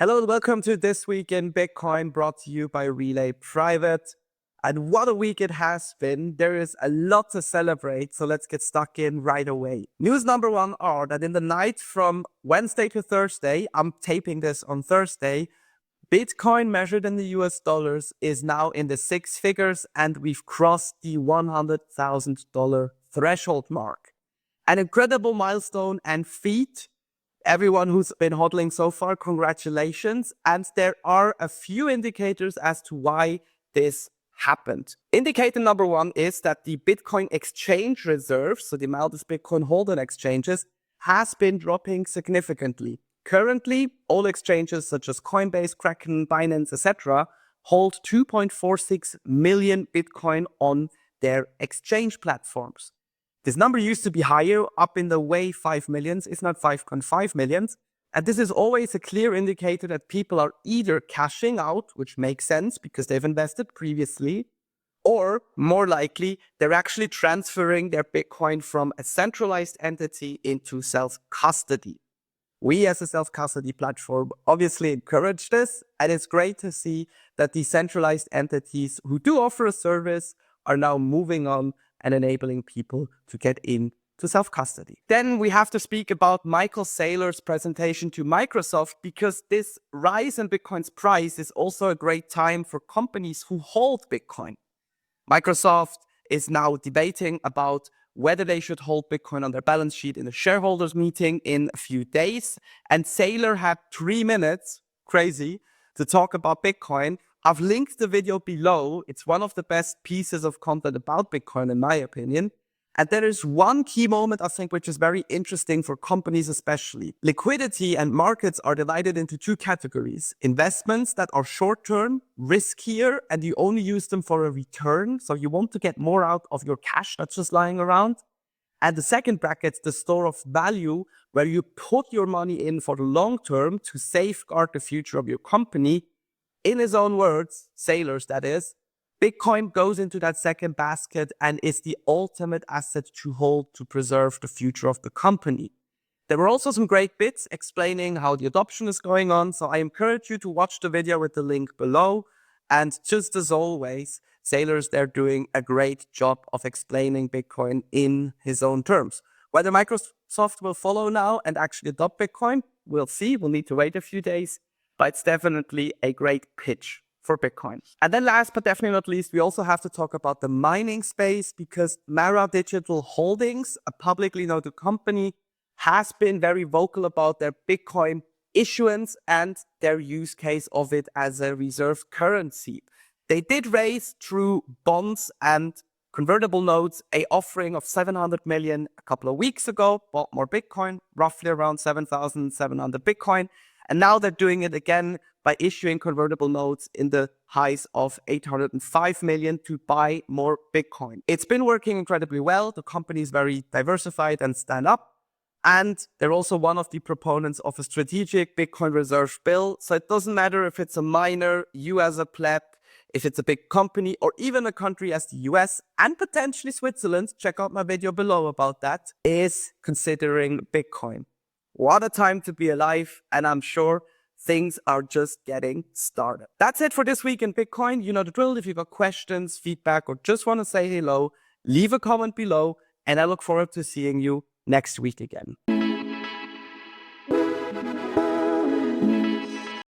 Hello and welcome to This Week in Bitcoin, brought to you by Relai Private. And what a week it has been. There is a lot to celebrate, so let's get stuck in right away. News number one are that in the night from Wednesday to Thursday, I'm taping this on Thursday, Bitcoin measured in the US dollars is now in the six figures and we've crossed the $100,000 threshold mark. An incredible milestone and feat. Everyone who's been hodling so far, congratulations. And there are a few indicators as to why this happened. Indicator number one is that the Bitcoin exchange reserve, so the amount of Bitcoin held on exchanges, has been dropping significantly. Currently, all exchanges such as Coinbase, Kraken, Binance, etc. hold 2.46 million Bitcoin on their exchange platforms. This number used to be higher, up in the way 5 millions, it's not 5.5 millions. And this is always a clear indicator that people are either cashing out, which makes sense because they've invested previously, or more likely, they're actually transferring their Bitcoin from a centralized entity into self-custody. We as a self-custody platform obviously encourage this, and it's great to see that the centralized entities who do offer a service are now moving on and enabling people to get into self-custody. Then we have to speak about Michael Saylor's presentation to Microsoft, because this rise in Bitcoin's price is also a great time for companies who hold Bitcoin. Microsoft is now debating about whether they should hold Bitcoin on their balance sheet in a shareholders meeting in a few days. And Saylor had 3 minutes, crazy, to talk about Bitcoin. I've linked the video below. It's one of the best pieces of content about Bitcoin, in my opinion. And there is one key moment, I think, which is very interesting for companies especially. Liquidity and markets are divided into two categories. Investments that are short-term, riskier, and you only use them for a return. So you want to get more out of your cash that's just lying around. And the second bracket, the store of value, where you put your money in for the long term to safeguard the future of your company. In his own words, Saylor's that is, Bitcoin goes into that second basket and is the ultimate asset to hold to preserve the future of the company. There were also some great bits explaining how the adoption is going on, so I encourage you to watch the video with the link below. And just as always, Saylor's there doing a great job of explaining Bitcoin in his own terms. Whether Microsoft will follow now and actually adopt Bitcoin, we'll see. We'll need to wait a few days. But it's definitely a great pitch for Bitcoin. And then last but definitely not least, we also have to talk about the mining space, because Mara Digital Holdings, a publicly noted company, has been very vocal about their Bitcoin issuance and their use case of it as a reserve currency. They did raise through bonds and convertible notes a offering of 700 million a couple of weeks ago, bought more Bitcoin, roughly around 7,700 Bitcoin. And now they're doing it again by issuing convertible notes in the highs of 805 million to buy more Bitcoin. It's been working incredibly well. The company is very diversified and stand up. And they're also one of the proponents of a strategic Bitcoin reserve bill. So it doesn't matter if it's a miner, you as a pleb, if it's a big company, or even a country as the US and potentially Switzerland, check out my video below about that, is considering Bitcoin. What a time to be alive, and I'm sure things are just getting started. That's it for this week in Bitcoin. You know the drill. If you've got questions, feedback, or just want to say hello, leave a comment below, and I look forward to seeing you next week again.